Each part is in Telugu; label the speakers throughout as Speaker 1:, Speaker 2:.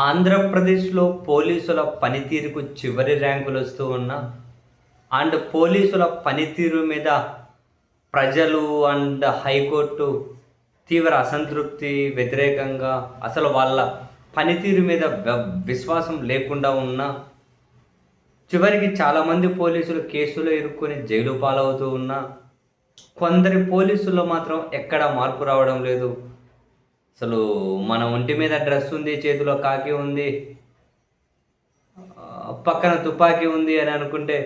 Speaker 1: ఆంధ్రప్రదేశ్‌లో పోలీసుల పనితీరుకు చివరి ర్యాంకులు వస్తూ ఉన్నా అండ్ పోలీసుల పనితీరు మీద ప్రజలు అండ్ హైకోర్టు తీవ్ర అసంతృప్తి వ్యతిరేకంగా అసలు వాళ్ళ పనితీరు మీద విశ్వాసం లేకుండా ఉన్నా చివరికి చాలామంది పోలీసులు కేసులో ఇరుక్కొని జైలు పాలవుతూ ఉన్నా కొందరి పోలీసుల్లో మాత్రం ఎక్కడా మార్పు రావడం లేదు. అసలు మన ఒంటి మీద డ్రెస్ ఉంది, చేతిలో కాకి ఉంది, పక్కన తుపాకీ ఉంది అని అనుకుంటే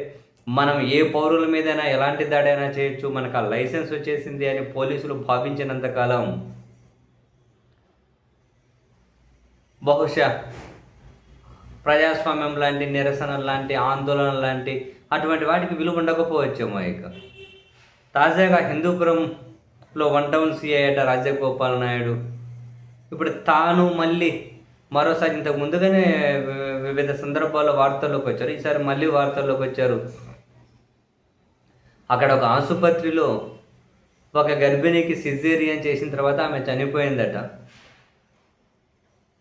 Speaker 1: మనం ఏ పౌరుల మీదైనా ఎలాంటి దాడైనా చేయొచ్చు, మనకు ఆ లైసెన్స్ వచ్చేసింది అని పోలీసులు భావించినంత కాలం బహుశా ప్రజాస్వామ్యం లాంటి నిరసన లాంటి ఆందోళన లాంటి అటువంటి వాటికి విలువ ఉండకపోవచ్చేమో. ఇక తాజాగా హిందూపురంలో 1 టౌన్ సిఐ అట రాజగోపాల్ నాయుడు ఇప్పుడు తాను మళ్ళీ మరోసారి ఇంతకు ముందుగానే వివిధ సందర్భాల్లో వార్తల్లోకి వచ్చారు. ఈసారి మళ్ళీ వార్తల్లోకి వచ్చారు. అక్కడ ఒక ఆసుపత్రిలో ఒక గర్భిణికి సిజేరియన్ చేసిన తర్వాత ఆమె చనిపోయిందట.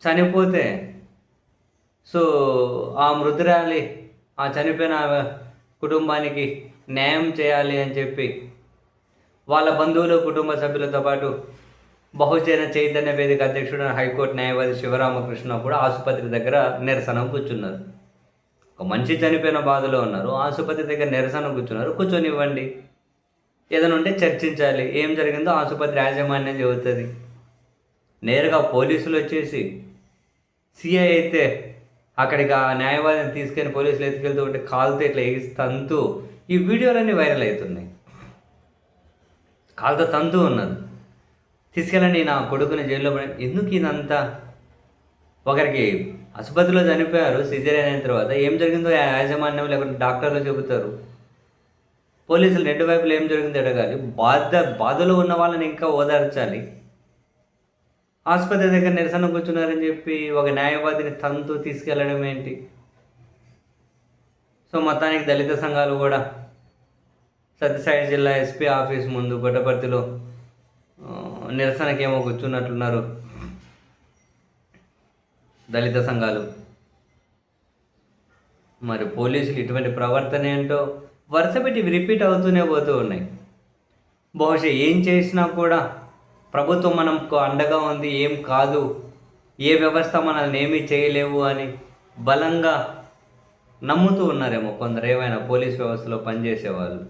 Speaker 1: చనిపోతే ఆ మృతురాలి ఆ చనిపోయిన కుటుంబానికి న్యాయం చేయాలి అని చెప్పి వాళ్ళ బంధువులు కుటుంబ సభ్యులతో పాటు బహుజన చైతన్య వేదిక అధ్యక్షుడు హైకోర్టు న్యాయవాది శివరామకృష్ణ కూడా ఆసుపత్రి దగ్గర నిరసన కూర్చున్నారు. ఒక మనిషి చనిపోయిన బాధలో ఉన్నారు, ఆసుపత్రి దగ్గర నిరసన కూర్చున్నారు. కూర్చొనివ్వండి, ఏదైనా ఉంటే చర్చించాలి. ఏం జరిగిందో ఆసుపత్రి యాజమాన్యం చెబుతుంది. నేరుగా పోలీసులు వచ్చేసి సిఐ అయితే అక్కడికి ఆ న్యాయవాదిని తీసుకెళ్ళి పోలీసులు ఎత్తుకెళ్తూ ఉంటే కాలుతో ఇట్లా ఎగిస్తంతూ ఈ వీడియోలన్నీ వైరల్ అవుతున్నాయి. కాలుతో తంతూ ఉన్నది. తీసుకెళ్ళండి నా కొడుకుని జైల్లో పడి ఎందుకు ఇదంతా? ఒకరికి ఆసుపత్రిలో చనిపోయారు సిజేరియన్ అయిన తర్వాత, ఏం జరిగిందో యాజమాన్యం లేకుంటే డాక్టర్లు చెబుతారు. పోలీసులు రెండు వైపులు ఏం జరిగిందో అడగాలి. బాధలో ఉన్న వాళ్ళని ఇంకా ఓదార్చాలి. ఆసుపత్రి దగ్గర నిరసన కూర్చున్నారని చెప్పి ఒక న్యాయవాదిని తంతు తీసుకెళ్ళడం ఏంటి? మొత్తానికి దళిత సంఘాలు కూడా సత్యసాయి జిల్లా ఎస్పీ ఆఫీస్ ముందు పుట్టపర్తిలో నిరసనకేమో కూర్చున్నట్లున్నారు దళిత సంఘాలు. మరి పోలీసులు ఇటువంటి ప్రవర్తన ఏంటో వరుసపెట్టి రిపీట్ అవుతూనే పోతూ ఉన్నాయి. బహుశా ఏం చేసినా కూడా ప్రభుత్వం మనకు అండగా ఉంది, ఏం కాదు, ఏ వ్యవస్థ మనల్ని ఏమీ చేయలేవు అని బలంగా నమ్ముతూ ఉన్నారేమో కొందరు ఏమైనా పోలీస్ వ్యవస్థలో పనిచేసే వాళ్ళు.